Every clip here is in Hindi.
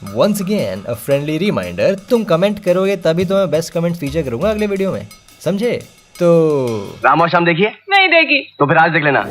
Once again a friendly reminder, तुम कमेंट करोगे तभी तो मैं बेस्ट कमेंट फीचर करूंगा अगले वीडियो में, समझे? तो राम और शाम देखिए? नहीं देखी। तो फिर आज देख लेना।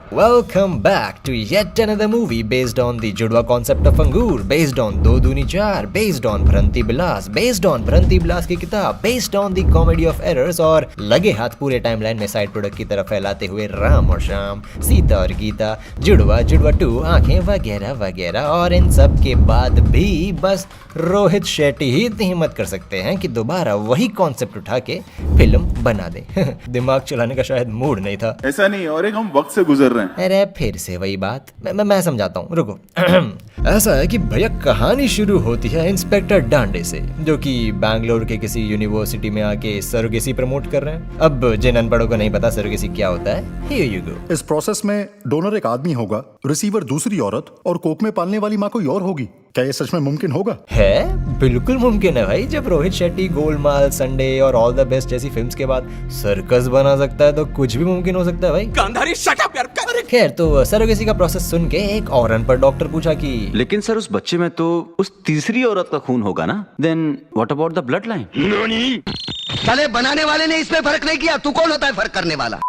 Welcome back to yet another movie based on the जुड़वा concept of अंगूर, based on 2 दूनी 4, based on भ्रंति Bilas, based on भ्रंति Bilas की किताब, based on the comedy of errors और लगे हाथ पूरे टाइमलाइन में साइड प्रोडक्ट की तरफ फैलाते हुए राम और श्याम, सीता और गीता, जुड़वा, जुड़वा 2, आंखें वगैरह वगैरह। और इन सब के बाद भी बस रोहित शेट्टी ही इतनी हिम्मत कर सकते हैं कि दोबारा वही कॉन्सेप्ट उठा के फिल्म बना दे। दिमाग चलाने का शायद मूड नहीं था। ऐसा नहीं, और एक हम वक्त से गुजर रहे हैं। अरे फिर से वही बात, मैं समझाता हूँ, रुको। ऐसा है कि भैया कहानी शुरू होती है इंस्पेक्टर डांडे से, जो कि बैंगलोर के किसी यूनिवर्सिटी में आके सरोगेसी प्रमोट कर रहे हैं। अब जिन अनपढ़ों को नहीं पता सरोगेसी क्या होता है, हियर यू गो। इस प्रोसेस में डोनर एक आदमी होगा, रिसीवर दूसरी औरत और कोख में पालने वाली माँ कोई और होगी। क्या ये सच में मुमकिन होगा? है, बिल्कुल मुमकिन है भाई। जब रोहित शेट्टी गोलमाल, संडे और ऑल द बेस्ट जैसी फिल्म्स के बाद सर्कस बना सकता है तो कुछ भी मुमकिन हो सकता है भाई। गांधारी शट अप यार। खैर, तो सरोगेसी का प्रोसेस सुन के एक और अनपढ़ डॉक्टर पूछा कि लेकिन सर उस बच्चे में तो उस तीसरी औरत का खून होगा ना, then what about the bloodline? साले बनाने वाले ने इसमें फर्क नहीं किया, तू कौन होता है फर्क करने वाला?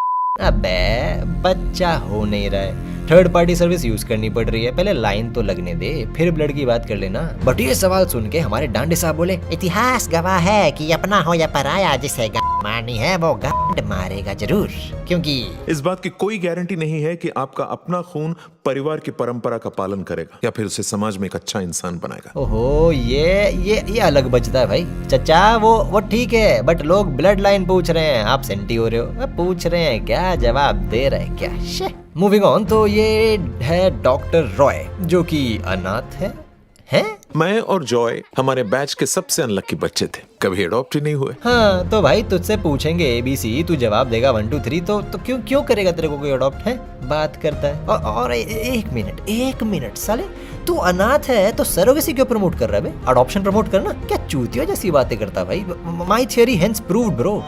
अबे बच्चा हो नहीं रहा है, थर्ड पार्टी सर्विस यूज करनी पड़ रही है, पहले लाइन तो लगने दे, फिर ब्लड की बात कर लेना। बट ये सवाल सुन के हमारे डांडे साहब बोले, इतिहास गवाह है कि अपना हो या पराया, जिसे मारनी है वो गांड मारेगा जरूर, क्योंकि इस बात की कोई गारंटी नहीं है कि आपका अपना खून परिवार की परंपरा का पालन करेगा या फिर उसे समाज में एक अच्छा इंसान बनाएगा। ओहो, ये अलग बचता है भाई। चचा वो ठीक है, बट लोग ब्लड लाइन पूछ रहे हैं, आप सेंटी हो रहे हो। पूछ रहे हैं क्या, जवाब दे रहे हैं क्या? मूविंग ऑन, तो ये है डॉक्टर रॉय, जो कि अनाथ है? मैं और जॉय हमारे बैच के सबसे अनलकी बच्चे थे, कभी अडॉप्ट ही नहीं हुए। हाँ, तो भाई तुझसे पूछेंगे ABC, तू जवाब देगा 1 2 3, तो क्यों करेगा तेरे को कोई अडॉप्ट? है बात करता है। और एक मिनट साले, तू अनाथ है तो सरोगेसी क्यों प्रमोट कर रहा है बे? अडॉप्शन प्रमोट करना क्या चूतिया जैसी बातें करता भाई? My theory hence proved bro.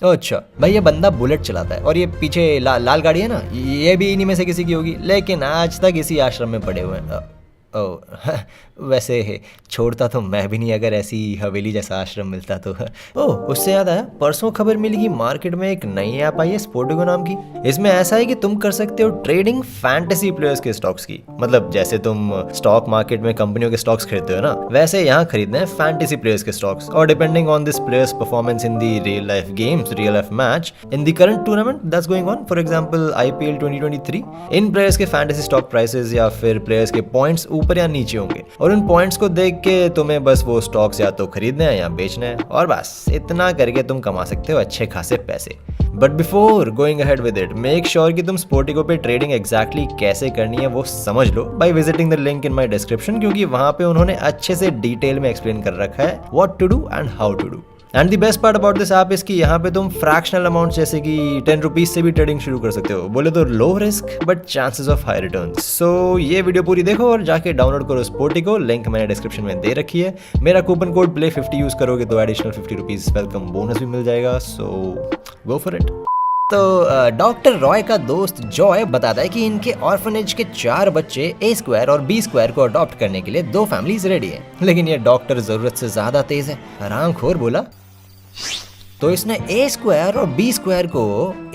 अच्छा भाई, ये बंदा बुलेट चलाता है और ये पीछे लाल गाड़ी है ना, ये भी इन्हीं में से किसी की होगी, लेकिन आज तक इसी आश्रम में पड़े हुए हैं। वैसे छोड़ता तो मैं भी नहीं अगर ऐसी हवेली जैसा आश्रम मिलता तो। उससे याद आया, परसों खबर मिली कि मार्केट में एक नई ऐप आई है स्पोर्टिगो नाम की। इसमें ऐसा है कि तुम कर सकते हो ट्रेडिंग फैंटेसी प्लेयर्स के स्टॉक्स की। मतलब जैसे तुम स्टॉक मार्केट में कंपनियों के स्टॉक्स खरीदते हो ना, वैसे यहाँ खरीदना है फैंटेसी प्लेयर्स के स्टॉक्स। और depending on this players performance in the real life games, real life match in the current tournament that's going on, for example IPL 2023, in players के फैंटेसी स्टॉक प्राइसेस या फिर प्लेयर्स के पॉइंट्स ऊपर या नीचे होंगे, और उन पॉइंट्स को देख के तुम्हें बस वो स्टॉक्स या तो खरीदना है या बेचना है, और बस इतना करके तुम कमा सकते हो अच्छे खासे पैसे। But before going ahead with it, make sure कि तुम स्पोर्टिगो पे ट्रेडिंग एग्जैक्टली कैसे करनी है वो समझ लो by visiting the link in my description, क्योंकि वहां पे उन्होंने अच्छे से डिटेल में एक्सप्लेन कर रखा है what to do and how to do. And the best part about this app is कि यहाँ पे तुम फ्रैक्शनल अमाउंट जैसे कि 10 रुपीज से भी ट्रेडिंग शुरू कर सकते हो। बोले तो low risk but chances of high return. So ये वीडियो पूरी देखो और जाके डाउनलोड करो स्पोर्टिगो, लिंक मैंने डिस्क्रिप्शन में दे रखी है। मेरा कूपन कोड PLAY50 यूज करोगे तो एडिशनल 50 रुपीज वेलकम बोनस भी मिल जाएगा, सो गो फॉर इट। तो डॉक्टर रॉय का दोस्त जॉय बताता है कि इनके ऑर्फनेज के 4 बच्चे A² और B² को अडॉप्ट करने के लिए 2 फैमिलीज रेडी है, लेकिन ये डॉक्टर जरूरत से ज्यादा तेज है। हरामखोर बोला, तो इसने A² और B² को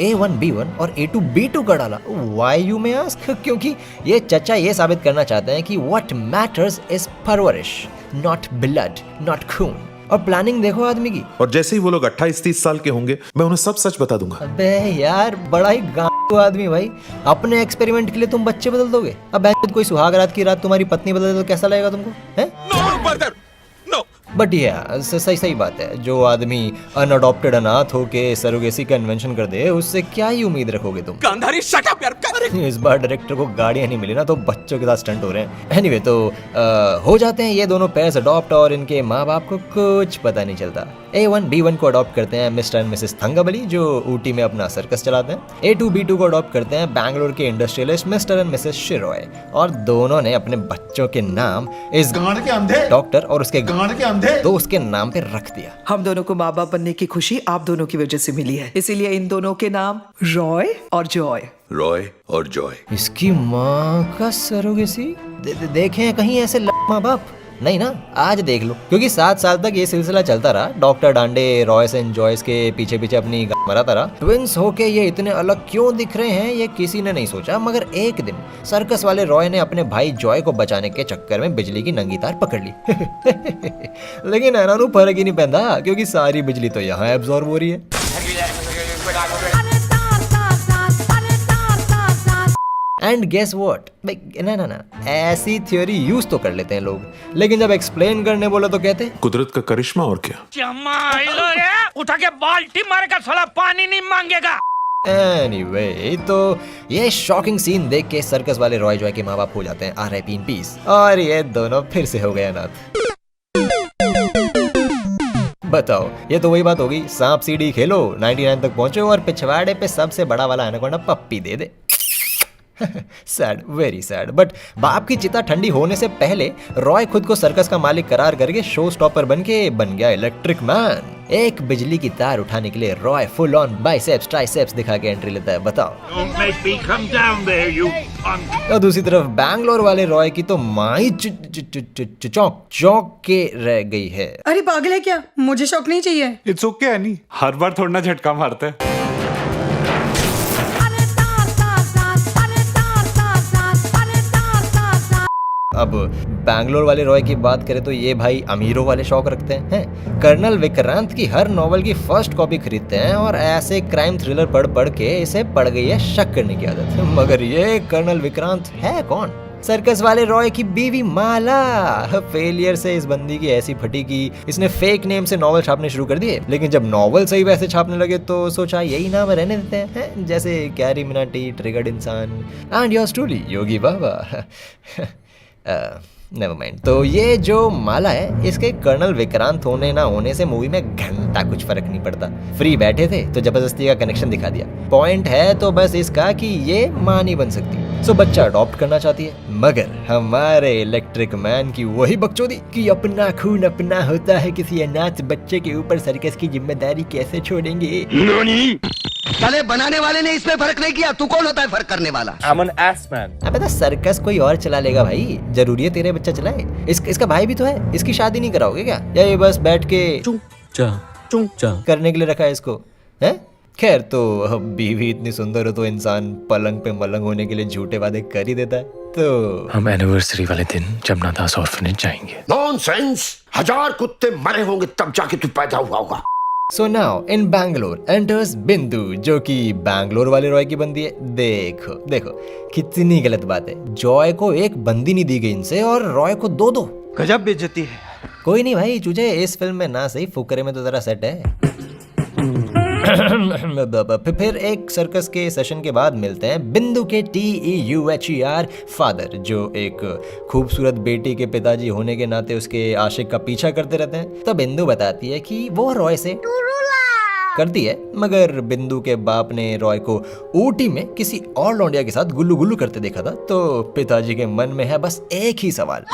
A1 B1 और A2 B2 का डाला। Why you may ask? क्योंकि ये चचा ये साबित करना चाहते हैं कि व्हाट मैटर्स इज परवरिश, नॉट ब्लड, नॉट खून। और प्लानिंग देखो आदमी की। और जैसे ही वो लोग 28-30 साल के होंगे, मैं उन्हें सब सच बता दूंगा। अबे यार, बड़ा ही गांडू आदमी भाई। अपने एक्सपेरिमेंट के लिए तुम बच्चे बदल दोगे? अब कोई सुहाग रात की रात तुम्हारी पत्नी बदल दे तो कैसा लगेगा तुमको? है बट ये सही बात है, जो आदमी अनअडॉप्टेड अनाथ होके सरोगेसी का इन्वेंशन कर दे, उससे क्या ही उम्मीद रखोगे तुम? गांधारी शट अप यार। इस बार डायरेक्टर को गाड़ियां नहीं मिली ना, तो बच्चों के साथ स्टंट हो रहे हैं। एनीवे, तो हो जाते हैं ये दोनों पेयर्स अडॉप्ट और इनके माँ बाप को कुछ पता नहीं चलता। A1 B1 को अडॉप्ट करते हैं मिस्टर एंड मिसेस थंगाबली, जो ऊटी में अपना सर्कस चलाते हैं। A2 B2 को अडॉप्ट करते हैं बैंगलोर के इंडस्ट्रियलिस्ट मिस्टर एंड मिसेस शिरॉय, और दोनों ने अपने बच्चों के नाम इस गांड के अंधे डॉक्टर और उसके गांड के अंधे दोस्त के नाम पे रख दिया। हम दोनों को माँ बाप बनने की खुशी आप दोनों की वजह से मिली है, इसीलिए इन दोनों के नाम रॉय और जॉय। रॉय और जॉय। इसकी माँ का सरोगेसी देखे हैं कहीं ऐसे माँ बाप? नहीं ना, आज देख लो, क्योंकि 7 साल तक ये सिलसिला चलता रहा। डॉक्टर डांडे रॉयस एंड जॉयस के पीछे पीछे अपनी मराता रहा। ट्विंस होके ये इतने अलग क्यों दिख रहे हैं ये किसी ने नहीं सोचा, मगर एक दिन सर्कस वाले रॉय ने अपने भाई जॉय को बचाने के चक्कर में बिजली की नंगी तार पकड़ ली। लेकिन इन्होंने फर्क ही नहीं पैदा, क्योंकि सारी बिजली तो यहाँ एब्जॉर्ब हो रही है। एंड गेस व्हाट, ना ऐसी थ्योरी यूज तो कर लेते हैं लोग, लेकिन जब एक्सप्लेन करने बोलो तो कहते हैं कुदरत का करिश्मा और क्या। उठा के बाल्टी मारेगा साला, पानी नहीं मांगेगा। एनीवे, तो ये शॉकिंग सीन देख के सर्कस वाले रॉय जॉय के माँ बाप हो जाते हैं RIP इन पीस, और ये दोनों फिर से हो गए अनाथ। बताओ, ये तो वही बात होगी, सांप सीढ़ी खेलो, 99 तक पहुंचो और पिछवाड़े पे सबसे बड़ा वाला एनाकोंडा पप्पी दे दे। Sad, very sad. बट बाप की चिता ठंडी होने से पहले रॉय खुद को सर्कस का मालिक करार करके शो स्टॉपर बन गया इलेक्ट्रिक मैन। एक बिजली की तार उठाने के लिए Roy full on biceps triceps दिखा के एंट्री लेता है। बताओ। और दूसरी तरफ बैंगलोर वाले रॉय की तो माँ ही चौंक के रह गई है। अरे पागल है क्या, मुझे शौक नहीं चाहिए। इट्स ओके एनी, हर बार थोड़ा ना झटका मारता है। अब बैंगलोर वाले रॉय की बात करें तो ये भाई अमीरों वाले शौक रखते हैं। कर्नल विक्रांत की हर नॉवल की फर्स्ट कॉपी खरीदते हैं और ऐसे क्राइम थ्रिलर पढ़ के इसे पड़ गई है शक करने की आदत। मगर ये कर्नल विक्रांत है कौन? सर्कस वाले रॉय की बीवी माला। फेलियर से इस बंदी की ऐसी फटी कि इसने फेक नेम से नॉवल छापने शुरू कर दिए, लेकिन जब नॉवल सही वैसे छापने लगे तो सोचा यही नाम रहने देते हैं, जैसे कैरी मिनाटी, ट्रिगर्ड इंसान and yours truly Yogi Baba. Never mind. तो ये जो माला है, इसके कर्नल विक्रांत होने ना होने से मूवी में घंटा कुछ फर्क नहीं पड़ता। फ्री बैठे थे तो जबरदस्ती का कनेक्शन दिखा दिया। पॉइंट है तो बस इसका कि ये मां नहीं बन सकती, सो बच्चा अडॉप्ट करना चाहती है। मगर हमारे इलेक्ट्रिक मैन की वही बकचोदी कि अपना खून अपना होता है, किसी अनाथ बच्चे के ऊपर सर्कस की जिम्मेदारी कैसे छोड़ेंगे। साले बनाने वाले ने इसमें फर्क नहीं किया, तू कौन होता है फर्क करने वाला? I'm an ass man. अबे तो सर्कस कोई और चला लेगा भाई, जरूरी है तेरे बच्चा चलाए? इसका भाई भी तो है, इसकी शादी नहीं कराओगे क्या, या ये बस बैठ के करने के लिए रखा है इसको, हैं? खैर, तो बीवी इतनी सुंदर हो तो इंसान पलंग पे मलंग होने के लिए झूठे वादे कर ही देता है। तो हम एनिवर्सरी वाले दिन जमुना दास ऑर्फनेज जाएंगे। नॉनसेंस, 1000 कुत्ते मरे होंगे तब जाके तू पैदा हुआ होगा। So now in Bangalore enters बिंदु, जो कि बैंगलोर वाले रॉय की बंदी है। देखो कितनी गलत बात है। जॉय को एक बंदी नहीं दी गई इनसे और रॉय को दो। गजब बेइज्जती है। कोई नहीं भाई, तुझे इस फिल्म में ना सही फुकरे में तो जरा सेट है। फिर एक सर्कस के सेशन के बाद मिलते हैं बिंदु के TEUHER फादर, जो एक खूबसूरत बेटी के पिताजी होने के नाते उसके आशिक का पीछा करते रहते हैं। तो बिंदु बताती है कि वो रॉय से करती है, मगर बिंदु के बाप ने रॉय को ऊटी में किसी और लौंडिया के साथ गुल्लू गुल्लू करते देखा था। तो पिताजी के मन में है बस एक ही सवाल,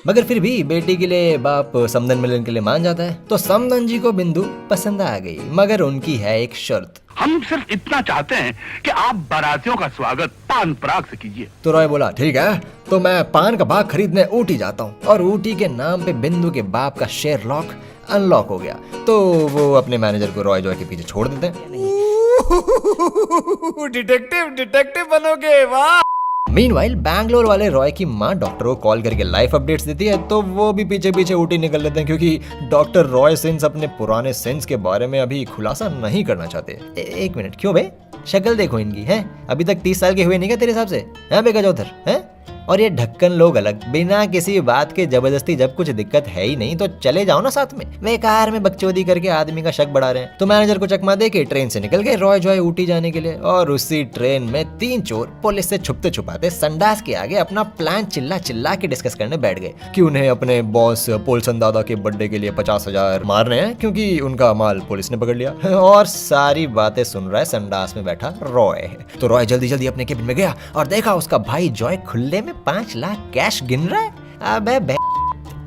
मगर फिर भी बेटी के लिए बाप समदन मिलन के लिए मान जाता है। तो समदन जी को बिंदु पसंद आ गई, मगर उनकी है एक शर्त। हम सिर्फ इतना चाहते हैं कि आप बारातियों का स्वागत पान पराग से कीजिए। तो रॉय बोला ठीक है, तो मैं पान का बाग खरीदने ऊटी जाता हूँ। और ऊटी के नाम पे बिंदु के बाप का शेयर लॉक अनलॉक हो गया। तो वो अपने मैनेजर को रॉय जॉय के पीछे छोड़ देते हैं। डिटेक्टिव बनोगे, वाह। मीनवाइल बैंगलोर वाले रॉय की माँ डॉक्टर को कॉल करके लाइफ अपडेट्स देती है, तो वो भी पीछे पीछे ऊटी निकल लेते हैं, क्योंकि डॉक्टर रॉय सिंस अपने पुराने सिंस के बारे में अभी खुलासा नहीं करना चाहते। एक मिनट, क्यों बे? शक्ल देखो इनकी, हैं? अभी तक 30 साल के हुए नहीं क्या तेरे हिसाब से? हैं बेगा चौधर, हैं? और ये ढक्कन लोग अलग, बिना किसी बात के जबरदस्ती, जब कुछ दिक्कत है ही नहीं तो चले जाओ ना साथ में। बेकार में बकचोदी करके आदमी का शक बढ़ा रहे हैं। तो मैनेजर को चकमा दे के ट्रेन से निकल गए रॉय जॉय ऊटी जाने के लिए। और उसी ट्रेन में 3 चोर पुलिस से छुपते छुपाते संडास के आगे अपना प्लान चिल्ला के डिस्कस करने बैठ गए कि उन्हें अपने बॉस पोलसन दादा के बर्थडे के लिए 50,000 मारने हैं, क्योंकि उनका माल पुलिस ने पकड़ लिया। और सारी बातें सुन रहा है संडास में बैठा रॉय। तो रॉय जल्दी अपने केबिन में गया और देखा उसका भाई जॉय खुले में 5 लाख कैश गिन रहा है। अबे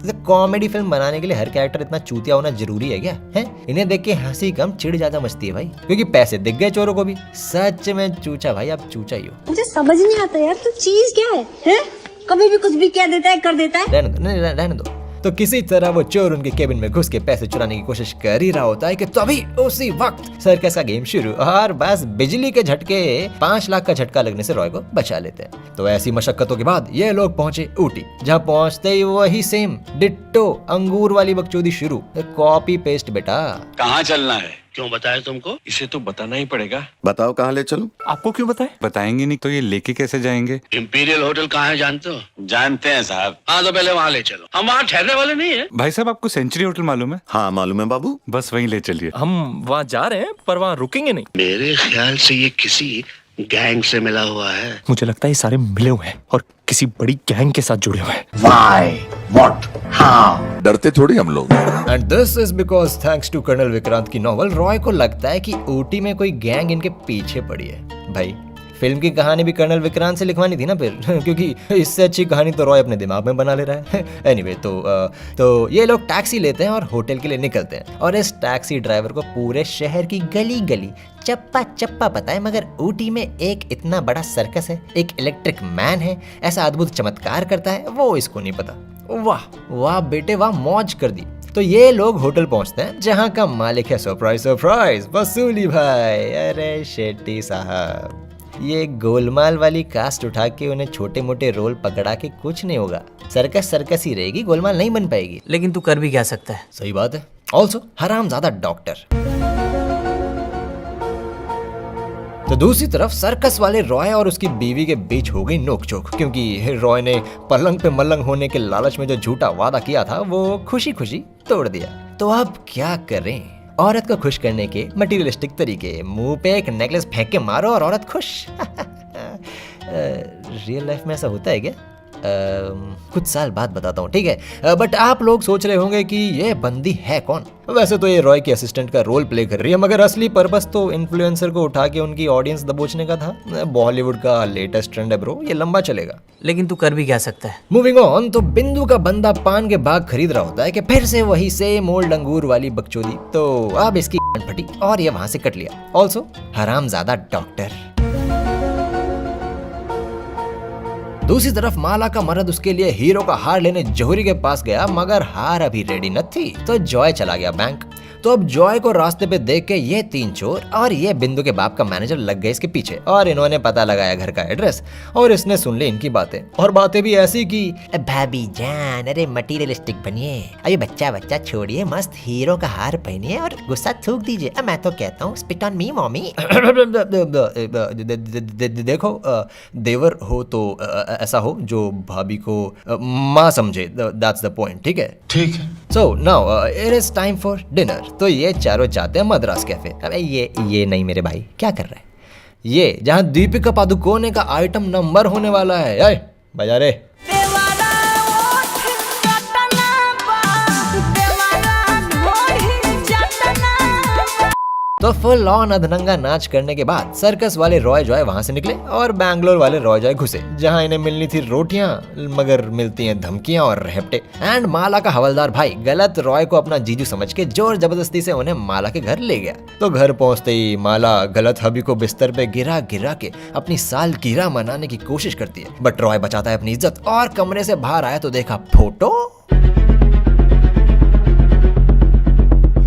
तो कॉमेडी फिल्म बनाने के लिए हर कैरेक्टर इतना चूतिया होना जरूरी है क्या? है इन्हें देख के हंसी कम चिढ़ ज्यादा मचती है भाई, क्योंकि पैसे दिख गए चोरों को भी। सच में चूचा भाई, आप चूचा ही हो। मुझे समझ नहीं आता यार, तू चीज क्या है? कभी भी कुछ भी कह देता है, कर देता है। रहने दो, नहीं रहने दो। तो किसी तरह वो चोर उनके केबिन में घुस के पैसे चुराने की कोशिश कर ही रहा होता है कि तभी उसी वक्त सर्कस का गेम शुरू, और बस बिजली के झटके 5 लाख का झटका लगने से रॉय को बचा लेते हैं। तो ऐसी मशक्कतों के बाद ये लोग पहुंचे ऊटी, जहां पहुंचते ही वही सेम डिट्टो अंगूर वाली बकचोदी शुरू। कॉपी पेस्ट बेटा। कहाँ चलना है? क्यों बताया तुमको? इसे तो बताना ही पड़ेगा। बताओ कहाँ ले चलूं? आपको क्यों बताए? बताएंगे नहीं तो ये लेके कैसे जाएंगे? इंपीरियल होटल कहाँ है जानते हो? जानते हैं साहब। हाँ तो पहले वहाँ ले चलो, हम वहाँ ठहरने वाले नहीं है। भाई साहब आपको सेंचुरी होटल मालूम है? हाँ मालूम है बाबू। बस वहीं ले चलिए। हम वहाँ जा रहे हैं पर वहाँ रुकेंगे नहीं। मेरे ख्याल से ये किसी गैंग से मिला हुआ है। मुझे लगता है ये सारे मिले हुए हैं और किसी बड़ी गैंग के साथ जुड़े हुए हैं। Why? What? How? डरते थोड़ी हम लोग। And this is because thanks to colonel Vikrant की नॉवल, रॉय को लगता है कि ऊटी में कोई गैंग इनके पीछे पड़ी है। भाई फिल्म की कहानी भी कर्नल विक्रांत से लिखवानी थी ना फिर क्योंकि इससे अच्छी कहानी तो रॉय अपने दिमाग में बना ले रहा है। एनीवे तो ये लोग टैक्सी लेते हैं और होटल के लिए निकलते हैं, और इस टैक्सी ड्राइवर को पूरे शहर की गली गली चप्पा चप्पा पता है, मगर ऊटी में एक इतना बड़ा सर्कस है, एक इलेक्ट्रिक मैन है, ऐसा अद्भुत चमत्कार करता है, वो इसको नहीं पता। वाह वाह बेटे वाह, मौज कर दी। तो ये लोग होटल पहुंचते हैं जहां का मालिक है सरप्राइज सरप्राइज वसूली भाई। अरे शेट्टी साहब, ये गोलमाल वाली कास्ट उठा के उन्हें छोटे मोटे रोल पकड़ा के कुछ नहीं होगा। सर्कस सर्कस ही रहेगी, गोलमाल नहीं बन पाएगी। लेकिन तू कर भी क्या सकता है? सही बात है। ऑल्सो हरामजादा डॉक्टर। तो दूसरी तरफ सर्कस वाले रॉय और उसकी बीवी के बीच हो गई नोकझोंक, क्योंकि रॉय ने पलंग पे मलंग होने के लालच में जो झूठा वादा किया था वो खुशी खुशी तोड़ दिया। तो अब क्या करें? औरत को खुश करने के मटेरियलिस्टिक तरीके, मुंह पे एक नेकलेस फेंक के मारो और औरत खुश। रियल लाइफ में ऐसा होता है क्या? कुछ साल बाद बताता हूँ, ठीक है। बट आप लोग सोच रहे होंगे कि ये बंदी है कौन? वैसे तो ये रॉय की असिस्टेंट का रोल प्ले कर रही है, मगर असली पर्पस तो इन्फ्लुएंसर को उठा के उनकी ऑडियंस दबोचने का था। बॉलीवुड का लेटेस्ट ट्रेंड है ब्रो, ये लंबा चलेगा। लेकिन तू कर भी क्या सकता है? मूविंग ऑन, तो बिंदु का बंदा पान के बाग खरीद रहा होता है कि फिर से वही सेम ओल्ड अंगूर वाली बकचोदी। तो अब इसकी फटी और ये वहां से कट लिया। ऑल्सो हरामजादा डॉक्टर। दूसरी तरफ माला का मर्द उसके लिए हीरो का हार लेने जौहरी के पास गया, मगर हार अभी रेडी न थी, तो जॉय चला गया बैंक। तो अब जॉय को रास्ते पे देख के ये 3 चोर और ये बिंदु के बाप का मैनेजर लग गए इसके पीछे, और इन्होंने पता लगाया घर का एड्रेस, और इसने सुन ली इनकी बातें, और बातें भी ऐसी की भाभी जान, अरे मटीरियलिस्टिक बनिए, अभी बच्चा बच्चा छोड़िए, मस्त हीरो का हार पहनिए और गुस्सा थूक दीजिए। मैं तो कहता हूँ स्पिट ऑन मी मॉमी। देखो देवर हो तो ऐसा हो जो भाभी को माँ समझे, दैट्स द पॉइंट, ठीक है? ठीक है। So now it is time for dinner. तो ये चारों जाते हैं मद्रास कैफे। अबे ये नहीं मेरे भाई, क्या कर रहा है ये? जहाँ दीपिका पादुकोणे का आइटम नंबर होने वाला है। बजा रे। तो फुल ऑन अधनंगा नाच करने के बाद सर्कस वाले रॉय जॉय वहां से निकले और बैंगलोर वाले रॉय जॉय घुसे, जहां इन्हें मिलनी थी रोटियां, मगर मिलती हैं धमकियां और रहपटे। एंड माला का हवलदार भाई गलत रॉय को अपना जीजू समझ के जोर जबरदस्ती से उन्हें माला के घर ले गया। तो घर पहुंचते ही माला गलत हबी को बिस्तर पे गिरा गिरा के अपनी सालगिरह मनाने की कोशिश करती है, बट रॉय बचाता है अपनी इज्जत, और कमरे से बाहर आया तो देखा फोटो।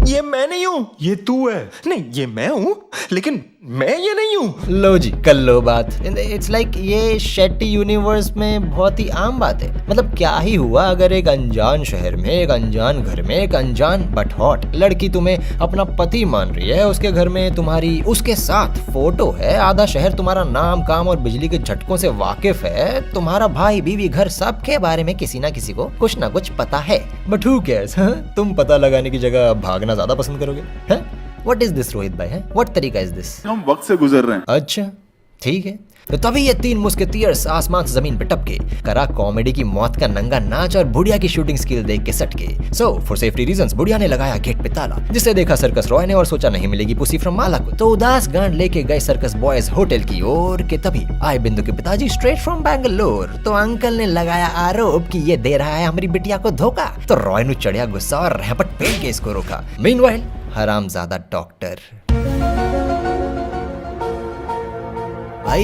ये मैं नहीं हूँ, ये तू है। नहीं, ये मैं हूँ लेकिन मैं ये नहीं हूँ। लो जी, कर लो बात। इट्स लाइक ये शेट्टी यूनिवर्स में बहुत ही आम बात है। मतलब क्या ही हुआ अगर एक अनजान शहर में, एक अनजान घर में, एक अनजान बट हॉट लड़की तुम्हें अपना पति मान रही है, उसके घर में तुम्हारी उसके साथ फोटो है, आधा शहर तुम्हारा नाम काम और बिजली के झटकों से वाकिफ है, तुम्हारा भाई बीवी घर सबके बारे में किसी ना किसी को कुछ ना कुछ पता है, बट हू केयर्स? तुम पता लगाने की जगह भागना ज्यादा पसंद करोगे? हैं? What is this रोहित भाई? है व्हाट तरीका इज दिस? हम वक्त से गुजर रहे हैं। अच्छा ठीक है, तो तभी ये तीन मुस्केटियर्स आसमान से जमीन पे टपके, करा कॉमेडी की मौत का नंगा नाच और बुढ़िया की शूटिंग स्किल देख के सटके। सो फॉर सेफ्टी रीजंस बुढ़िया ने लगाया गेट पे ताला, जिसे देखा सर्कस रॉय ने और सोचा नहीं मिलेगी पुसी फ्रॉम माला को, तो उदास गांड लेके गए सर्कस बॉयज होटल की ओर के तभी आए बिंदु के पिताजी स्ट्रेट फ्रॉम बैंगलोर। तो अंकल ने लगाया आरोप कि ये दे रहा है हमारी बिटिया को धोखा, तो रॉय ने चढ़िया गुस्सा और रैपट पेल के इसको रोका। मीनवाइल हरामजादा डॉक्टर, भाई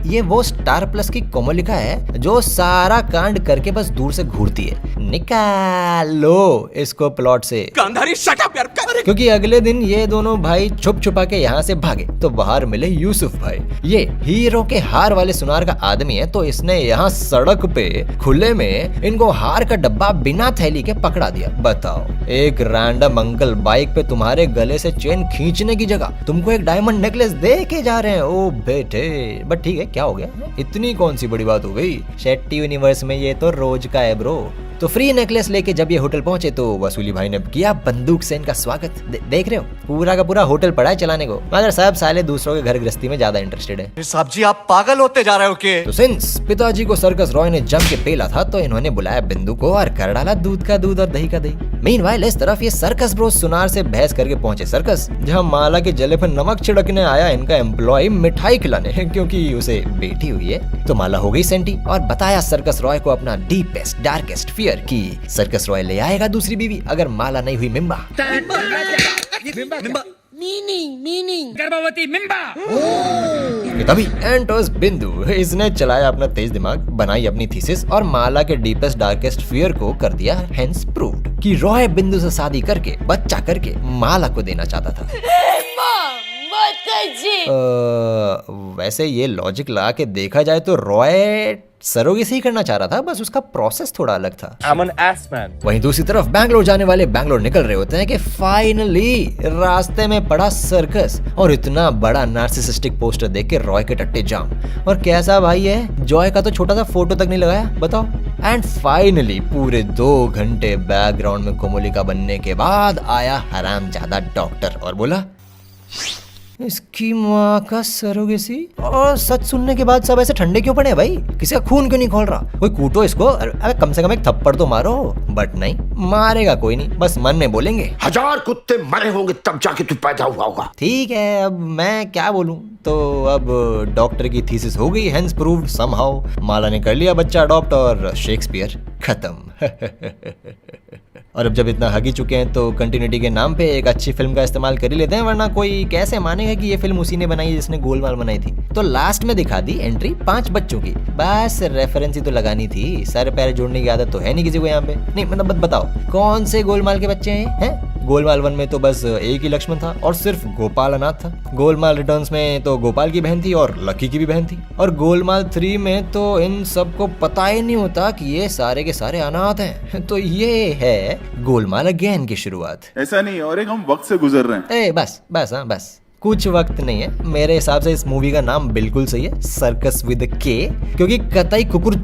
ये वो स्टार प्लस की कोमलिका है जो सारा कांड करके बस दूर से घूरती है। निकालो इसको प्लॉट से, गांधारी शट अप यार। क्योंकि अगले दिन ये दोनों भाई छुप छुपा के यहाँ से भागे तो बाहर मिले यूसुफ भाई। ये हीरो के हार वाले सुनार का आदमी है, तो इसने यहाँ सड़क पे खुले में इनको हार का डब्बा बिना थैली के पकड़ा दिया। बताओ, एक रैंडम अंकल बाइक पे तुम्हारे गले से चेन खींचने की जगह तुमको एक डायमंड नेकलेस दे के जा रहे हैं। ओ बेटे, बट ठीक है, क्या हो गया, इतनी कौन सी बड़ी बात हो गई, शेट्टी यूनिवर्स में ये तो रोज का है ब्रो। तो फ्री नेकलेस लेके जब ये होटल पहुंचे तो वसूली भाई ने किया बंदूक से इनका स्वागत। देख रहे हो, पूरा का पूरा होटल पड़ा है चलाने को, मगर सब साले दूसरों के घर गृहस्थी में ज्यादा इंटरेस्टेड है। साहब जी आप पागल होते जा रहे हो के? तो सिंस पिताजी को सर्कस रॉय ने जम के पेला था, तो इन्होंने बुलाया बिंदु को और कर डाला दूध का दूध और दही का दही। मीनवाइल इस तरफ ये सर्कस ब्रो सुनार से बहस करके पहुंचे सर्कस, जहाँ माला के जले पर नमक छिड़कने आया इनका एम्प्लॉय मिठाई खिलाने, क्योंकि उसे बेटी हुई है। तो माला हो गई सेंटी और बताया सर्कस रॉय को अपना डीपेस्ट डार्केस्ट फियर कि सर्कस रॉय ले आएगा दूसरी बीवी अगर माला नहीं हुई मिम्बा। गर्भवती मिम्बा। तभी एंटर्स बिंदु, इसने चलाया अपना तेज दिमाग, बनाई अपनी थीसिस और माला के डीपेस्ट डार्केस्ट फियर को कर दिया हेंस प्रूव्ड कि रॉय बिंदु से शादी करके बच्चा करके माला को देना चाहता था। वैसे ये लॉजिक लगा के देखा जाए तो रॉय सरोगेसी करना चाह रहा था, बस उसका प्रोसेस थोड़ा अलग था। I'm an ass man. वहीं दूसरी तरफ बैंगलोर जाने वाले बैंगलोर निकल रहे होते हैं कि फाइनली रास्ते में पड़ा सर्कस और इतना बड़ा नार्सिसिस्टिक पोस्टर देख के रॉय के टट्टे जाम। और कैसा भाई है, जॉय का तो छोटा सा फोटो तक नहीं लगाया, बताओ। एंड फाइनली पूरे 2 घंटे बैकग्राउंड में कोमोलिका बनने के बाद आया हरामजादा डॉक्टर और बोला इसकी माँ का सरोगेसी। और सच सुनने के बाद सब ऐसे ठंडे क्यों पड़े हैं भाई, किसी का खून क्यों नहीं खोल रहा, कोई कूटो इसको, अरे कम से कम एक थप्पड़ तो मारो। बट नहीं, मारेगा कोई नहीं, बस मन में बोलेंगे 1000 कुत्ते मरे होंगे तब जाके तू पैदा हुआ होगा। ठीक है, अब मैं क्या बोलूं। तो अब डॉक्टर की थीसिस हो गई हेंस प्रूव्ड समहाउ, माला ने कर लिया बच्चा अडॉप्ट और शेक्सपियर खत्म। और अब जब इतना हगी चुके हैं तो कंटिन्यूटी के नाम पे एक अच्छी फिल्म का इस्तेमाल कर ही लेते हैं, वरना कोई कैसे मानेगा कि ये फिल्म उसी ने बनाई जिसने गोलमाल बनाई थी। तो लास्ट में दिखा दी एंट्री 5 बच्चों की, बस रेफरेंस ही तो लगानी थी, सर पैर जोड़ने की आदत तो है नहीं किसी को यहाँ पे। नहीं मतलब बताओ कौन से गोलमाल के बच्चे हैं? गोलमाल 1 में तो बस एक ही लक्ष्मण था और सिर्फ गोपाल अनाथ था। गोलमाल रिटर्न्स में तो गोपाल की बहन थी और लकी की भी बहन थी। और गोलमाल 3 में तो इन सबको पता ही नहीं होता कि ये सारे के सारे अनाथ हैं। तो ये है गोलमाल अगेन की शुरुआत। ऐसा नहीं और एक हम वक्त से गुजर रहे हैं। बस कुछ वक्त नहीं है, मेरे हिसाब से इस मूवी का नाम बिल्कुल सही है, सर्कस विद के, क्योंकि कतई कुकुर